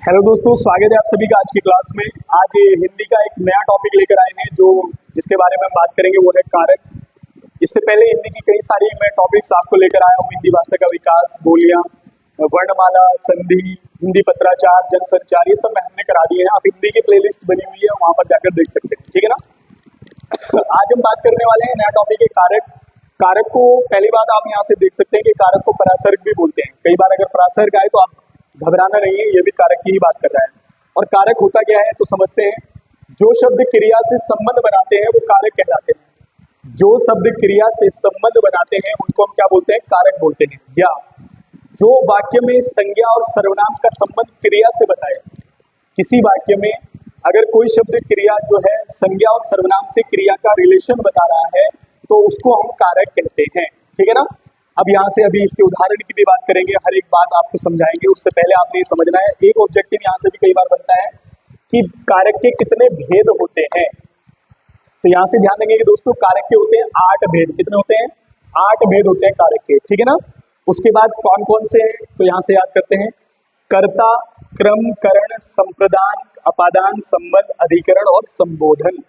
Hello दोस्तों, स्वागत है आप सभी का आज की क्लास में। आज ये हिंदी का एक नया टॉपिक लेकर आए हैं जिसके बारे में हम बात करेंगे, वो है कारक। इससे पहले हिंदी की कई सारी मैं टॉपिक्स आपको लेकर आया हूँ। हिंदी भाषा का विकास, बोलियां, वर्णमाला, संधि, हिंदी पत्राचार, जनसंचार, ये सब हमने करा दिए हैं। आप हिंदी की प्लेलिस्ट बनी हुई है, वहां पर जाकर देख सकते हैं, ठीक है ना। आज हम बात करने वाले हैं नया टॉपिक है कारक। कारक को पहली बात आप यहाँ से देख सकते हैं कि कारक को परासर्ग भी बोलते हैं। कई बार अगर परासर्ग आए तो आप घबराना नहीं है, ये भी कारक की ही बात कर रहा है। और कारक होता क्या है तो समझते हैं। जो शब्द क्रिया से संबंध बनाते हैं वो कारक कहलाते हैं। जो शब्द क्रिया से संबंध बनाते हैं उनको हम क्या बोलते हैं? कारक बोलते हैं। या जो वाक्य में संज्ञा और सर्वनाम का संबंध क्रिया से बताए। किसी वाक्य में अगर कोई शब्द क्रिया जो है संज्ञा और सर्वनाम से क्रिया का रिलेशन बता रहा है तो उसको हम कारक कहते हैं, ठीक है ना। अब यहाँ से अभी इसके उदाहरण की भी बात करेंगे, हर एक बात आपको समझाएंगे। उससे पहले आपने ये समझना है, एक ऑब्जेक्टिव यहाँ से भी कई बार बनता है कि कारक के कितने भेद होते हैं। तो यहाँ से ध्यान देंगे कि दोस्तों कारक के होते हैं 8 भेद। कितने होते हैं? 8 भेद होते हैं कारक के, ठीक है ना। उसके बाद कौन कौन से हैं तो यहाँ से याद करते हैं। कर्ता, क्रम, करण, संप्रदान, अपादान, संबंध, अधिकरण और संबोधन।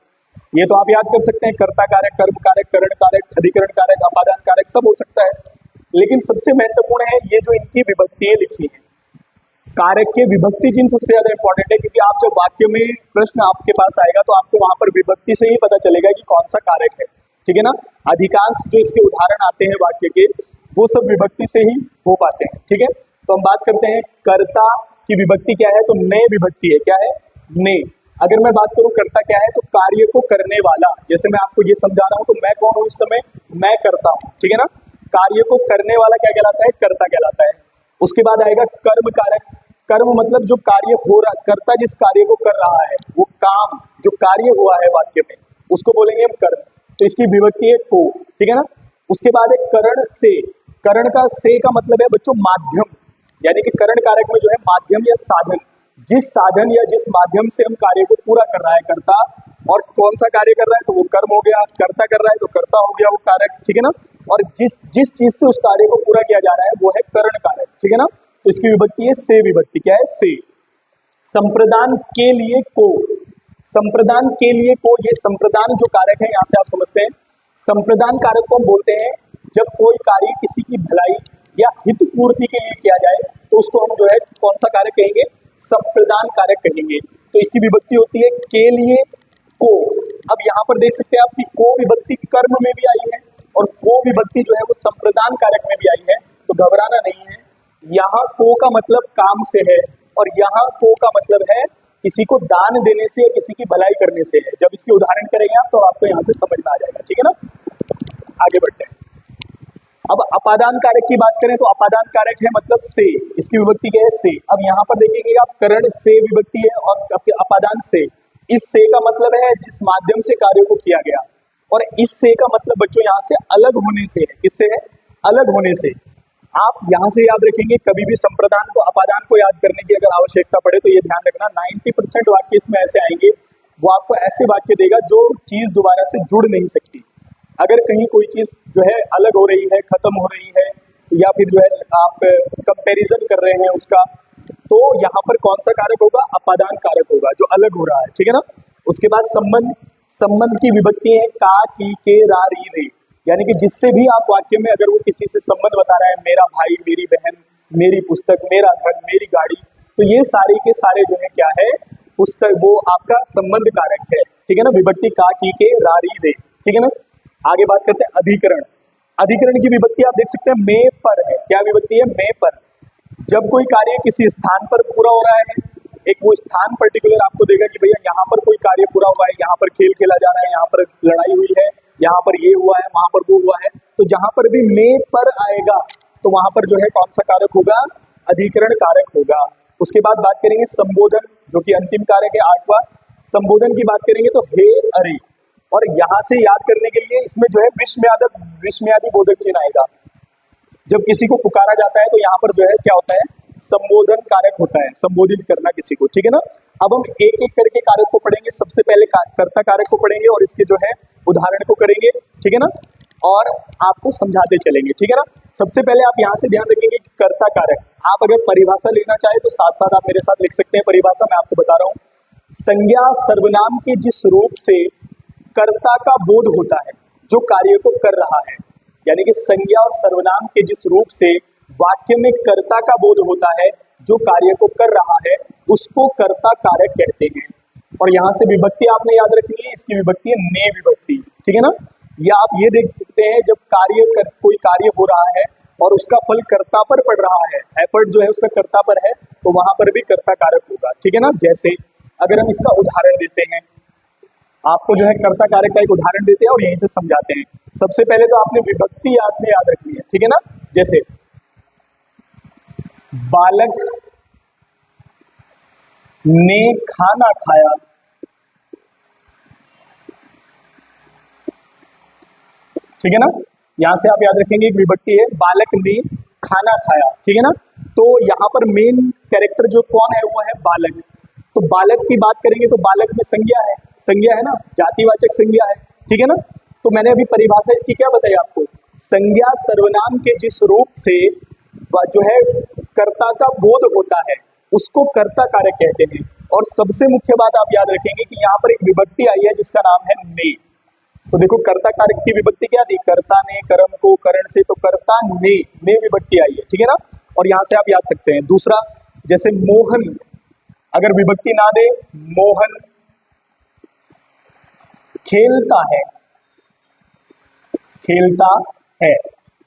ये तो आप याद कर सकते हैं। कर्ता कारक, कर्म कारक, करण कारक, अधिकरण कारक, अपादान कारक, सब हो सकता है। लेकिन सबसे महत्वपूर्ण है ये जो इनकी विभक्तियां लिखी हैं। कारक के विभक्ति चिन्ह सबसे ज्यादा इंपॉर्टेंट है, क्योंकि आप जब वाक्य में प्रश्न आपके पास आएगा तो आपको वहां पर विभक्ति से ही पता चलेगा कि कौन सा कारक है, ठीक है ना। अधिकांश जो इसके उदाहरण आते हैं वाक्य के, वो सब विभक्ति से ही हो पाते हैं, ठीक है। तो हम बात करते हैं कर्ता की विभक्ति क्या है तो ने विभक्ति है। क्या है? ने। अगर मैं बात करूं कर्ता क्या है तो कार्य को करने वाला। जैसे मैं आपको ये समझा रहा हूं तो मैं कौन हूं इस समय? मैं करता हूं, ठीक है ना। कार्य को करने वाला क्या कहलाता है? कर्ता कहलाता है। उसके बाद आएगा कर्म कारक। कर्म मतलब जो कार्य हो रहा, कर्ता जिस कार्य को कर रहा है, वो काम जो कार्य हुआ है वाक्य में, उसको बोलेंगे हम कर्म। तो इसकी विभक्ति है को, ठीक है ना। उसके बाद है करण से। करण का से का मतलब है बच्चों माध्यम, यानी कि करण कारक में जो है माध्यम या साधन, जिस साधन या जिस माध्यम से हम कार्य को पूरा कर रहा है कर्ता। और कौन सा कार्य कर रहा है तो वो कर्म हो गया, कर्ता कर रहा है तो कर्ता हो गया वो कारक, ठीक है ना। और जिस चीज से उस कार्य को पूरा किया जा रहा है वो है करण कारक, ठीक है ना। तो इसकी विभक्ति है से विभक्ति। क्या है? से। संप्रदान के लिए को। संप्रदान के लिए को, ये संप्रदान जो कारक है यहाँ से आप समझते हैं। संप्रदान कारक को हम बोलते हैं जब कोई कार्य किसी की भलाई या हित पूर्ति के लिए किया जाए तो उसको हम जो है कौन सा कारक कहेंगे? संप्रदान कारक कहेंगे। तो इसकी विभक्ति होती है के लिए को। अब यहाँ पर देख सकते हैं आप कि को विभक्ति कर्म में भी आई है और को विभक्ति जो है वो संप्रदान कारक में भी आई है। तो घबराना नहीं है। यहाँ को का मतलब काम से है और यहाँ को का मतलब है किसी को दान देने से या किसी की भलाई करने से है। जब इसके उदाहरण करेंगे आप तो आपको यहाँ से समझ में आ जाएगा, ठीक है ना। आगे बढ़ते हैं। अब अपादान कारक की बात करें तो अपादान कारक है मतलब से। इसकी विभक्ति क्या है? से। अब यहाँ पर देखेंगे आप करण से विभक्ति है और अपादान से। इस से का मतलब है जिस माध्यम से कार्य को किया गया, और इस से का मतलब बच्चों यहाँ से अलग होने से है। किससे है? अलग होने से। आप यहाँ से याद रखेंगे, कभी भी संप्रदान को अपादान को याद करने की अगर आवश्यकता पड़े तो ये ध्यान रखना 90% वाक्य इसमें ऐसे आएंगे, वो आपको ऐसे वाक्य देगा जो चीज दोबारा से जुड़ नहीं सकती। अगर कहीं कोई चीज जो है अलग हो रही है, खत्म हो रही है, या फिर जो है आप कंपैरिजन कर रहे हैं उसका, तो यहाँ पर कौन सा कारक होगा? अपादान कारक होगा, जो अलग हो रहा है, ठीक है ना। उसके बाद संबंध। संबंध की विभक्ति है का, की, के, रा, री, रे। यानी कि जिससे भी आप वाक्य में अगर वो किसी से संबंध बता रहा है, मेरा भाई, मेरी बहन, मेरी पुस्तक, मेरा घर, मेरी गाड़ी, तो ये सारे के सारे जो है क्या है? पुस्तक, वो आपका संबंध कारक है, ठीक है ना। विभक्ति का, की, के, रा, री, रे, ठीक है ना। आगे बात करते हैं अधिकरण। अधिकरण की विभक्ति आप देख सकते हैं में पर है। क्या विभक्ति है? में पर। जब कोई कार्य किसी स्थान पर पूरा हो रहा है, एक वो स्थान पर्टिकुलर आपको देगा कि भैया यहाँ पर कोई कार्य पूरा हुआ है, यहाँ पर खेल खेला जा रहा है, यहाँ पर लड़ाई हुई है, यहाँ पर ये हुआ है, वहां पर वो हुआ है, तो जहां पर भी में पर आएगा तो वहां पर जो है कौन सा कारक होगा? अधिकरण कारक होगा। उसके बाद बात करेंगे संबोधन, जो कि अंतिम कारक है 8वां। संबोधन की बात करेंगे तो हे, अरे। और यहाँ से याद करने के लिए इसमें जो है विस्मयादि बोधक चिन्ह आएगा। जब किसी को पुकारा जाता है तो यहाँ पर जो है क्या होता है? संबोधन कारक होता है, संबोधित करना किसी को, ठीक है ना। अब हम एक एक करके कारक को पढ़ेंगे। सबसे पहले कर्ता कारक को पढ़ेंगे और इसके जो है उदाहरण को करेंगे, ठीक है ना। और आपको समझाते चलेंगे, ठीक है ना। सबसे पहले आप यहाँ से ध्यान रखेंगे कि कर्ता कारक, आप अगर परिभाषा लेना चाहे तो साथ साथ आप मेरे साथ लिख सकते हैं परिभाषा, मैं आपको बता रहा हूँ। संज्ञा सर्वनाम के जिस रूप से कर्ता का बोध होता है जो कार्य को कर रहा है, यानी कि संज्ञा और सर्वनाम के जिस रूप से वाक्य में कर्ता का बोध होता है जो कार्य को कर रहा है, उसको कर्ता कारक कहते हैं। और यहाँ से विभक्ति आपने याद रखनी है, इसकी विभक्ति है ने विभक्ति, ठीक है ना। या आप ये देख सकते हैं जब कोई कार्य हो रहा है और उसका फल कर्ता पर पड़ रहा है, एफर्ट जो है उसका कर्ता पर है, तो वहां पर भी कर्ता कारक होगा, ठीक है ना। जैसे अगर हम इसका उदाहरण देते हैं, आपको जो है कर्ता कारक का एक उदाहरण देते हैं और यहीं से समझाते हैं। सबसे पहले तो आपने विभक्ति याद रखनी है, ठीक है ना। जैसे बालक ने खाना खाया, ठीक है ना। यहां से आप याद रखेंगे एक विभक्ति है, बालक ने खाना खाया, ठीक है ना। तो यहाँ पर मेन कैरेक्टर जो कौन है वो है बालक। तो बालक की बात करेंगे तो बालक में संज्ञा है ना, जातिवाचक संज्ञा है, ठीक है ना। तो मैंने अभी परिभाषा इसकी क्या बताई आपको, संज्ञा सर्वनाम के जिस रूप से जो है कर्ता का बोध होता है उसको कर्ता कारक कहते हैं। और सबसे मुख्य बात आप याद रखेंगे कि यहाँ पर एक विभक्ति आई है जिसका नाम है ने। तो देखो कर्ता कारक की विभक्ति क्या थी, कर्ता ने कर्म को करण से, तो कर्ता ने विभक्ति आई है, ठीक है ना। और यहां से आप याद सकते हैं। दूसरा, जैसे मोहन, अगर विभक्ति ना दे, मोहन खेलता है,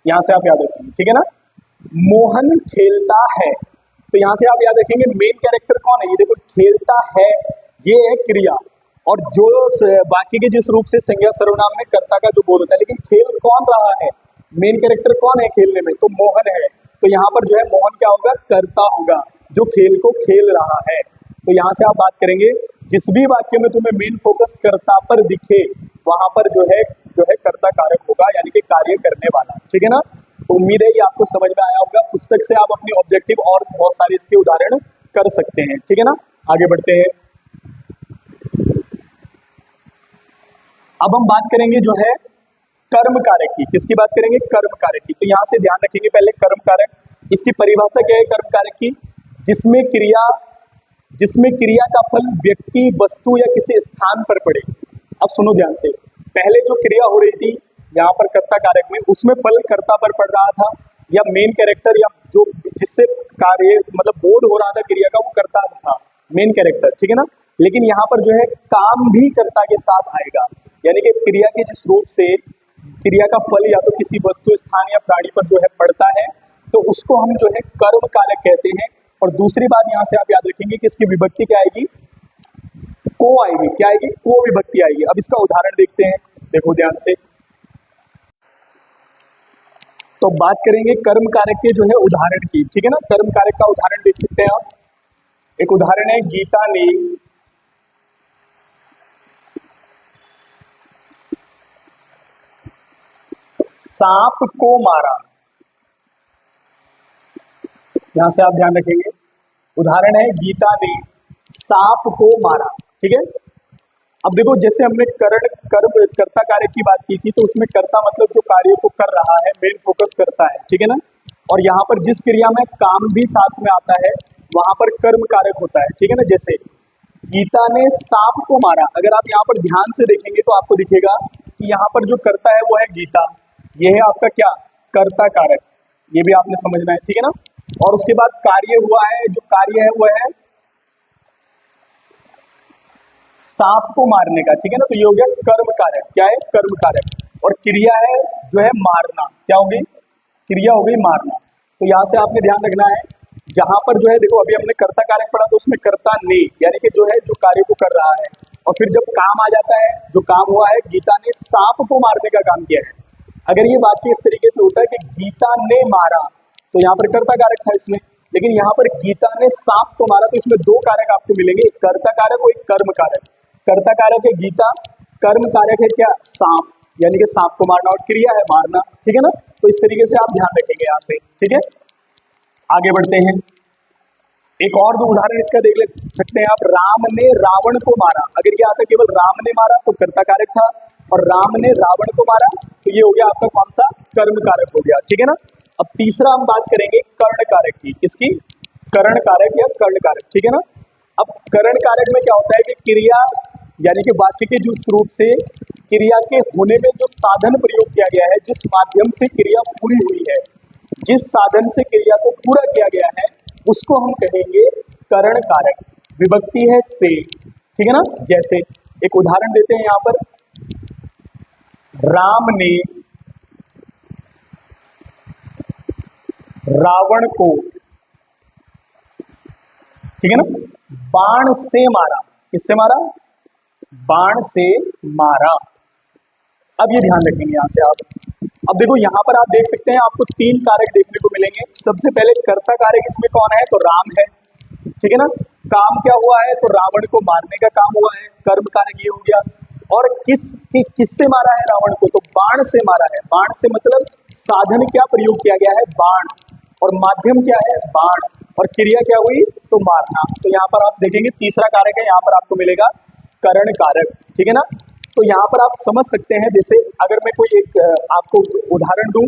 यहां से आप याद रखेंगे, ठीक है ना। मोहन खेलता है, तो यहां से आप याद रखेंगे मेन कैरेक्टर कौन है, ये देखो खेलता है, ये है क्रिया, और जो बाकी के जिस रूप से संज्ञा सर्वनाम में कर्ता का जो बोध होता है, लेकिन खेल कौन रहा है, मेन कैरेक्टर कौन है खेलने में, तो मोहन है। तो यहाँ पर जो है मोहन क्या होगा, कर्ता होगा जो खेल को खेल रहा है। तो यहाँ से आप बात करेंगे जिस भी वाक्य में तुम्हें मेन फोकस कर्ता पर दिखे वहां पर जो है कर्ता कारक होगा, यानी कि कार्य करने वाला, ठीक है ना। तो उम्मीद है ये आपको समझ में आया होगा। पुस्तक से आप अपनी ऑब्जेक्टिव और बहुत सारे इसके उदाहरण कर सकते हैं, ठीक है ना। आगे बढ़ते हैं। अब हम बात करेंगे जो है कर्म कारक की। किसकी बात करेंगे, कर्म कारक की। तो यहां से ध्यान रखेंगे पहले कर्म कारक, इसकी परिभाषा क्या है कर्म कारक की, जिसमें क्रिया का फल व्यक्ति, वस्तु या किसी स्थान पर पड़े। अब सुनो ध्यान से, पहले जो क्रिया हो रही थी यहाँ पर कर्ता कारक में, उसमें फल कर्ता पर पड़ रहा था, या मेन कैरेक्टर या जो जिससे कार्य मतलब बोध हो रहा था क्रिया का, वो कर्ता था, मेन कैरेक्टर, ठीक है ना। लेकिन यहाँ पर जो है काम भी कर्ता के साथ आएगा, यानी कि क्रिया के जिस रूप से क्रिया का फल या तो किसी वस्तु, स्थान या प्राणी पर जो है पड़ता है, तो उसको हम जो है कर्म कारक कहते हैं। और दूसरी बात यहाँ से आप याद रखेंगे कि इसकी विभक्ति क्या आएगी, को आएगी, क्या आएगी, को विभक्ति आएगी। अब इसका उदाहरण देखते हैं, देखो ध्यान से। तो बात करेंगे कर्म कारक के जो है उदाहरण की, ठीक है ना। कर्म कारक का उदाहरण देख सकते हैं आप। एक उदाहरण है, गीता ने सांप को मारा। यहां से आप ध्यान रखेंगे, उदाहरण है गीता ने सांप को मारा, ठीक है। अब देखो जैसे हमने कर्ता कारक की बात की थी, तो उसमें कर्ता मतलब जो कार्य को कर रहा है, मेन फोकस करता है, ठीक है ना। और यहाँ पर जिस क्रिया में काम भी साथ में आता है वहां पर कर्म कारक होता है, ठीक है ना। जैसे गीता ने सांप को मारा, अगर आप यहाँ पर ध्यान से देखेंगे तो आपको दिखेगा कि यहाँ पर जो कर्ता है वो है गीता, ये है आपका क्या, कर्ता कारक, ये भी आपने समझना है, ठीक है ना। और उसके बाद कार्य हुआ है, जो कार्य है वो है सांप को मारने का, ठीक है ना। तो ये हो गया कर्म कारक, क्या है, कर्म कारक। और क्रिया है जो है मारना, क्या होगी, क्रिया हो गई मारना। तो यहाँ से आपने ध्यान रखना है, जहां पर जो है देखो अभी हमने कर्ता कारक पढ़ा, तो उसमें कर्ता ने यानी कि जो है जो कार्य को कर रहा है, और फिर जब काम आ जाता है, जो काम हुआ है, गीता ने सांप को मारने का काम किया है। अगर ये वाक्य इस तरीके से होता है कि गीता ने मारा, तो यहाँ पर कर्ता कारक था इसमें, लेकिन यहाँ पर गीता ने सांप को मारा, तो इसमें दो कारक आपको मिलेंगे, एक कर्ता कारक और एक कर्म कारक। कर्ता कारक है गीता, कर्म कारक है क्या, सांप, यानी कि सांप को मारना, और क्रिया है मारना, ठीक है ना। तो इस तरीके से आप ध्यान रखेंगे यहाँ से, ठीक है। आगे बढ़ते हैं, एक और दो उदाहरण इसका देख ले सकते हैं आप। राम ने रावण को मारा, अगर ये आता केवल राम ने मारा तो कर्ता कारक था, और राम ने रावण को मारा, तो ये हो गया आपका कौन सा, कर्म कारक हो गया, ठीक है ना। अब तीसरा हम बात करेंगे कर्ण कारक की, किसकी, कर्ण कारक या कर्ण कारक, ठीक है ना। अब कर्ण कारक में क्या होता है कि क्रिया यानी कि वाक्य के जिस रूप से क्रिया के होने में जो साधन प्रयोग किया गया है, जिस माध्यम से क्रिया पूरी हुई है, जिस साधन से क्रिया को पूरा किया गया है, उसको हम कहेंगे कर्ण कारक। विभक्ति है से, ठीक है ना। जैसे एक उदाहरण देते हैं यहां पर, राम ने रावण को, ठीक है ना, बाण से मारा। किससे मारा, बाण से मारा। अब ये ध्यान रखेंगे यहां से आप, अब देखो यहां पर आप देख सकते हैं आपको तीन कारक देखने को मिलेंगे। सबसे पहले कर्ता कारक इसमें कौन है, तो राम है, ठीक है ना। काम क्या हुआ है, तो रावण को मारने का काम हुआ है, कर्म कारक ये हो गया। और किससे मारा है रावण को, तो बाण से मारा है। बाण से मतलब साधन क्या प्रयोग किया गया है, बाण, और माध्यम क्या है, बाण, और क्रिया क्या हुई, तो मारना। तो यहाँ पर आप देखेंगे तीसरा कारक है, यहाँ पर आपको मिलेगा कर्ण कारक, ठीक है ना। तो यहाँ पर आप समझ सकते हैं, जैसे अगर मैं कोई एक आपको उदाहरण दूं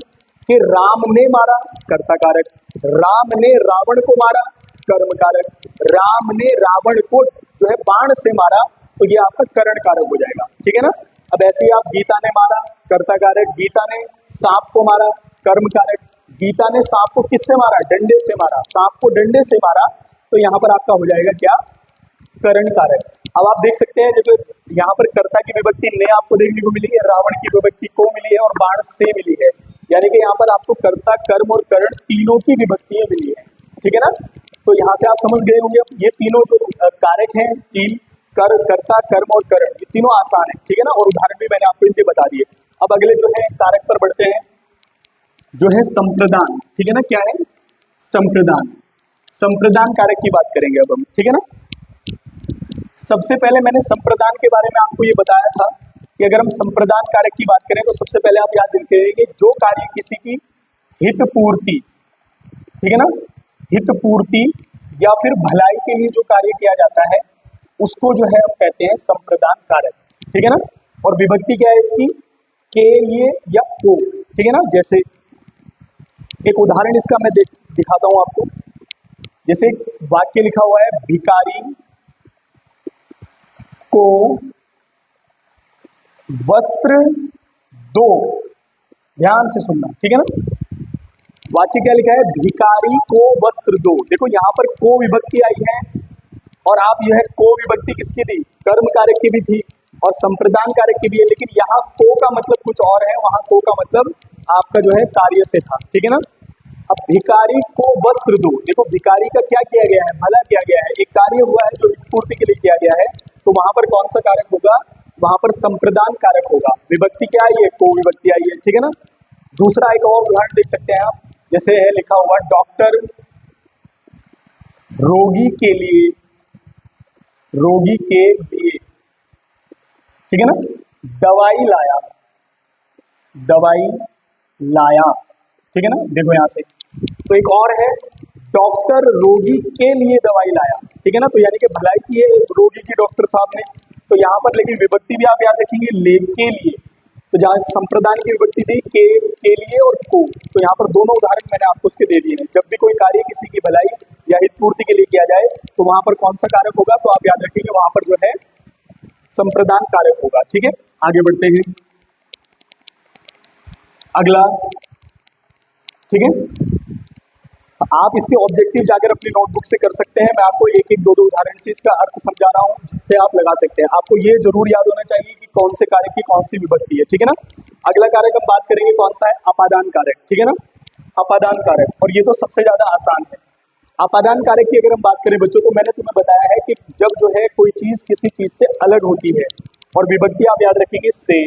कि राम ने मारा, कर्ता कारक, राम ने रावण को मारा, कर्म कारक, राम ने रावण को जो है बाण से मारा, तो ये आपका कर्ण कारक हो जाएगा, ठीक है ना। अब ऐसे ही आप गीता ने मारा, कर्ता कारक, गीता ने सांप को मारा, कर्म कारक, गीता ने सांप को किससे मारा, डंडे से मारा, सांप को डंडे से मारा, तो यहाँ पर आपका हो जाएगा क्या, कर्ण कारक। अब आप देख सकते हैं जब यहाँ पर कर्ता की विभक्ति ने आपको देखने को मिली है, रावण की विभक्ति को मिली है, और बाण से मिली है, यानी कि यहाँ पर आपको कर्ता, कर्म और कर्ण तीनों की विभक्तियां मिली है, ठीक है ना। तो यहाँ से आप समझ गए होंगे ये तीनों जो कारक हैं, तीन कर्ता, कर्म और कर्ण, ये तीनों आसान है, ठीक है ना, और उदाहरण भी मैंने आपको इनके बता दिए। अब अगले जो है कारक पर बढ़ते हैं, जो है संप्रदान, ठीक है ना। क्या है, संप्रदान, संप्रदान कारक की बात करेंगे अब हम, ठीक है ना। सबसे पहले मैंने संप्रदान के बारे में आपको ये बताया था कि अगर हम संप्रदान कारक की बात करें तो सबसे पहले आप याद रखेंगे कि जो कार्य किसी की हित पूर्ति, ठीक है ना, हित पूर्ति या फिर भलाई के लिए जो कार्य किया जाता है, उसको जो है हम कहते हैं संप्रदान कारक, ठीक है ना। और विभक्ति क्या है इसकी, के लिए या को, ठीक है ना। जैसे एक उदाहरण इसका मैं दिखाता हूं आपको। जैसे वाक्य लिखा हुआ है, भिखारी को वस्त्र दो, ध्यान से सुनना, ठीक है ना। वाक्य क्या लिखा है, भिखारी को वस्त्र दो। देखो यहाँ पर को विभक्ति आई है, और आप यह को विभक्ति किसकी थी, कर्म कारक की भी थी और संप्रदान कारक की भी है, लेकिन यहाँ को का मतलब कुछ और है, वहां को का मतलब आपका जो है कार्य से था, ठीक है ना। अब भिखारी को वस्त्र दो, देखो भिखारी का क्या किया गया है, भला किया गया है, एक कार्य हुआ है जो पूर्ति के लिए किया गया है, तो वहां पर कौन सा कारक होगा, वहां पर संप्रदान कारक होगा। विभक्ति क्या आई है, को विभक्ति आई है, ठीक है ना। दूसरा एक और उदाहरण देख सकते हैं आप, जैसे है लिखा हुआ, डॉक्टर रोगी के लिए, रोगी के लिए, ठीक है ना, दवाई लाया, दवाई लाया, ठीक है ना। देखो यहां से तो एक और है, डॉक्टर रोगी के लिए दवाई लाया, ठीक है ना। तो यानी कि भलाई की है रोगी की डॉक्टर साहब ने, तो यहाँ पर लेकिन विभक्ति भी आप याद रखेंगे, ले के लिए। तो जहाँ संप्रदान की विभक्ति थी के लिए और को, तो यहाँ पर दोनों उदाहरण मैंने आपको उसके दे दिए हैं। जब भी कोई कार्य किसी की भलाई या हित पूर्ति के लिए किया जाए, तो वहां पर कौन सा कारक होगा, तो आप याद रखेंगे वहां पर जो है संप्रदान कारक होगा, ठीक है। आगे बढ़ते हैं, अगला, ठीक है। आप इसके ऑब्जेक्टिव जाकर अपनी नोटबुक से कर सकते हैं, मैं आपको एक एक दो दो उदाहरण से इसका अर्थ समझा रहा हूं, जिससे आप लगा सकते हैं। आपको ये जरूर याद होना चाहिए कि कौन से कारक की कौन सी विभक्ति है, ठीक है ना। अगला कारक हम बात करेंगे कौन सा है, अपादान कारक, ठीक है ना। अपादान कारक, और ये तो सबसे ज्यादा आसान है। अपादान कारक की अगर हम बात करें बच्चों, तो मैंने तुम्हें बताया है कि जब जो है कोई चीज किसी चीज से अलग होती है, और विभक्ति आप याद रखेंगे से,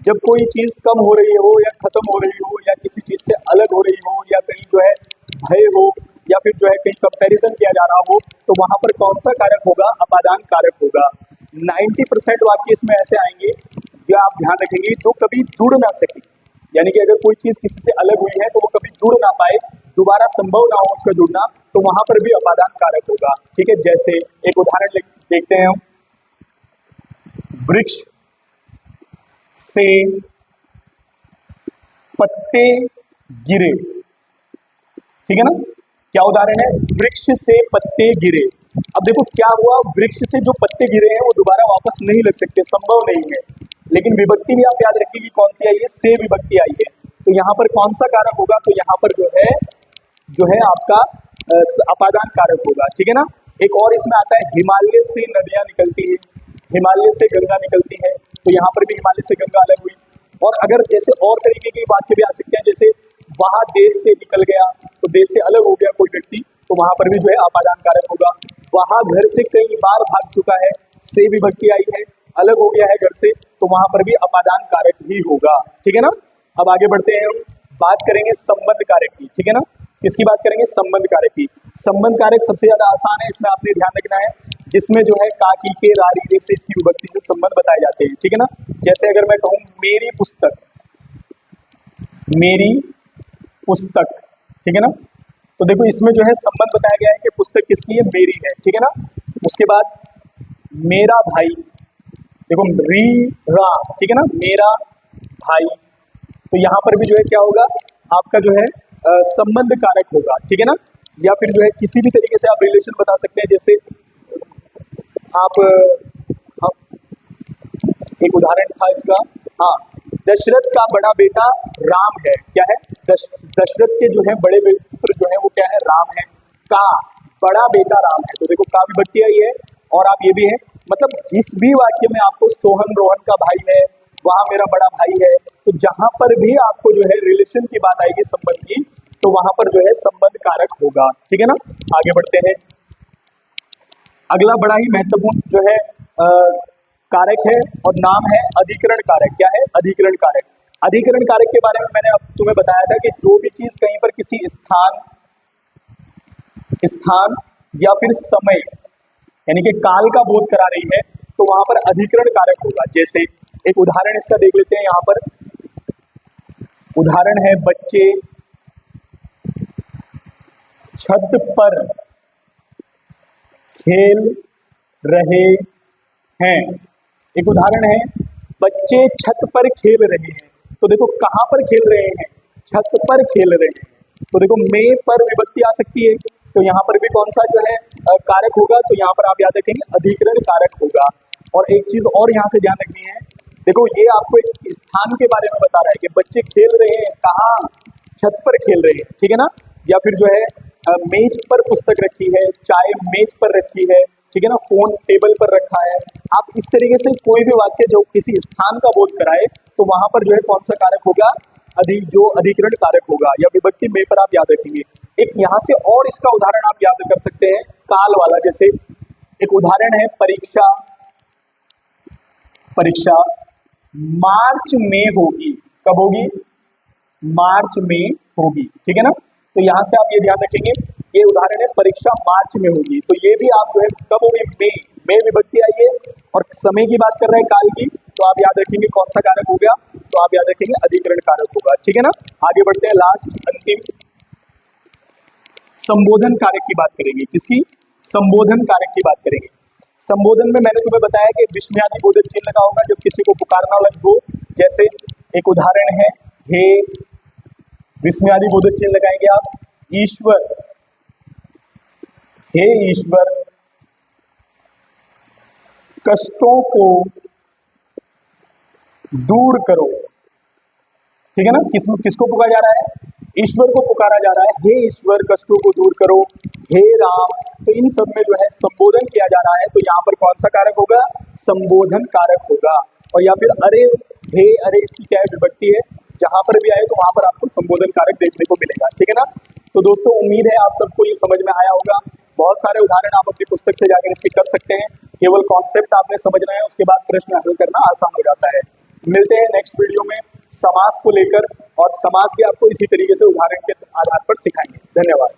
जब कोई चीज कम हो रही हो या खत्म हो रही हो या किसी चीज से अलग हो रही हो या कहीं जो है भय हो या फिर जो है कहीं कंपैरिजन किया जा रहा हो, तो वहां पर कौन सा कारक होगा, अपादान कारक होगा। 90% वाक्य इसमें ऐसे आएंगे, जो आप ध्यान रखेंगे, जो कभी जुड़ ना सके, यानी कि अगर कोई चीज किसी से अलग हुई है तो वो कभी जुड़ ना पाए, दोबारा संभव ना हो उसका जुड़ना, तो वहां पर भी अपादान कारक होगा, ठीक है। जैसे एक उदाहरण देखते हैं हम, वृक्ष से पत्ते गिरे, ठीक है ना। क्या उदाहरण है, वृक्ष से पत्ते गिरे। अब देखो क्या हुआ, वृक्ष से जो पत्ते गिरे हैं वो दोबारा वापस नहीं लग सकते, संभव नहीं है। लेकिन विभक्ति भी आप याद रखिए कि कौन सी आई है, से विभक्ति आई है। तो यहाँ पर कौन सा कारक होगा, तो यहाँ पर जो है आपका अपादान कारक होगा, ठीक है ना। एक और इसमें आता है, हिमालय से नदियां निकलती है, हिमालय से गंगा निकलती है, तो यहाँ पर भी हिमालय से गंगा अलग हुई। और अगर जैसे और तरीके के वाक्य भी आ सकते हैं, जैसे वहां देश से निकल गया, तो देश से अलग हो गया कोई व्यक्ति, तो वहां पर भी जो है अपादान कारक होगा। वहां घर से कई बार भाग चुका है, से विभक्ति आई है, अलग हो गया है घर से, तो वहां पर भी अपादान कारक ही होगा, ठीक है ना। अब आगे बढ़ते हैं, हम बात करेंगे संबंध कारक की, ठीक है ना। किसकी बात करेंगे, संबंध कारक की। संबंध कारक सबसे ज्यादा आसान है, इसमें आपने ध्यान रखना है, जिसमें जो है का, की, के, रा, री, रे से इसकी विभक्ति से संबंध बताए जाते हैं, ठीक है ना। जैसे अगर मैं कहूं मेरी पुस्तक, मेरी पुस्तक, ठीक है ना, तो देखो इसमें जो है संबंध बताया गया है कि पुस्तक किसकी है, मेरी है, ठीक है ना। उसके बाद मेरा भाई, देखो री रा, ठीक है ना, मेरा भाई, तो यहाँ पर भी जो है क्या होगा, आपका जो है संबंध कारक होगा, ठीक है ना। या फिर जो है किसी भी तरीके से आप रिलेशन बता सकते हैं, जैसे आप एक उदाहरण था इसका, हाँ, दशरथ का बड़ा बेटा राम है, क्या है, दशरथ के जो है बड़े पुत्र जो है वो क्या है, राम है, का बड़ा बेटा राम है, तो देखो का विभक्ति आई है। और आप ये भी है, मतलब जिस भी वाक्य में आपको सोहन रोहन का भाई है, वहां मेरा बड़ा भाई है, तो जहां पर भी आपको जो है रिलेशन की बात आएगी संबंध की, तो वहां पर जो है संबंध कारक होगा, ठीक है ना। आगे बढ़ते हैं, अगला बड़ा ही महत्वपूर्ण जो है कारक है और नाम है अधिकरण कारक। क्या है, अधिकरण कारक। अधिकरण कारक के बारे में मैंने अब तुम्हें बताया था कि जो भी चीज कहीं पर किसी स्थान या फिर समय यानी कि काल का बोध करा रही है, तो वहां पर अधिकरण कारक होगा। जैसे एक उदाहरण इसका देख लेते हैं, यहां पर उदाहरण है, बच्चे छत पर खेल रहे हैं। एक उदाहरण है, बच्चे छत पर खेल रहे हैं, तो देखो कहां पर खेल रहे हैं, छत पर खेल रहे हैं, तो देखो में पर विभक्ति आ सकती है, तो यहाँ पर भी कौन सा जो है कारक होगा, तो यहाँ पर आप याद रखेंगे अधिकरण कारक होगा। और एक चीज और यहाँ से ध्यान रखनी है, देखो ये आपको एक स्थान के बारे में बता रहा है कि बच्चे खेल रहे हैं कहाँ, छत पर खेल रहे हैं, ठीक है ना। या फिर जो है मेज पर पुस्तक रखी है, चाय मेज पर रखी है, ठीक है ना, फोन टेबल पर रखा है। आप इस तरीके से कोई भी वाक्य जो किसी स्थान का बोध कराए, तो वहां पर जो है कौन सा कारक होगा, जो अधिकरण कारक होगा, या विभक्ति में पर आप याद रखेंगे। एक यहाँ से और इसका उदाहरण आप याद कर सकते हैं, काल वाला। जैसे एक उदाहरण है, परीक्षा परीक्षा मार्च में होगी, कब होगी, मार्च में होगी, ठीक है ना। तो यहाँ से आप ये ध्यान रखेंगे, ये उदाहरण है, परीक्षा मार्च में होगी, तो ये भी आप जो है कब होगी, में विभक्ति आई है और समय की बात कर रहे हैं, काल की, तो आप याद रखेंगे कौन सा कारक हो गया, तो आप याद रखेंगे अधिकरण कारक होगा, ठीक है ना। आगे बढ़ते हैं, लास्ट अंतिम संबोधन कारक की बात करेंगे। किसकी, संबोधन कारक की बात करेंगे। संबोधन में मैंने तुम्हें बताया कि विस्मयादि बोधक चिन्ह लगा होगा जब किसी को पुकारना लगो। जैसे एक उदाहरण है, हे, विस्मयादि बोधक चिन्ह लगाएंगे आप, ईश्वर, हे ईश्वर कष्टों को दूर करो, ठीक है ना। किसको पुकारा जा रहा है, ईश्वर को पुकारा जा रहा है, हे ईश्वर कष्टों को दूर करो, हे राम, तो इन सब में जो है संबोधन किया जा रहा है, तो यहाँ पर कौन सा कारक होगा, संबोधन कारक होगा। और या फिर अरे, हे, अरे इसकी क्या विभक्ति है, जहां पर भी आए तो वहां पर आपको संबोधन कारक देखने को मिलेगा, ठीक है ना। तो दोस्तों उम्मीद है आप सबको ये समझ में आया होगा। बहुत सारे उदाहरण आप अपनी पुस्तक से जाकर इसके कर सकते हैं, केवल कॉन्सेप्ट आपने समझना है, उसके बाद प्रश्न हल करना आसान हो जाता है। मिलते हैं नेक्स्ट वीडियो में समास को लेकर, और समास भी आपको इसी तरीके से उदाहरण के आधार पर सिखाएंगे। धन्यवाद।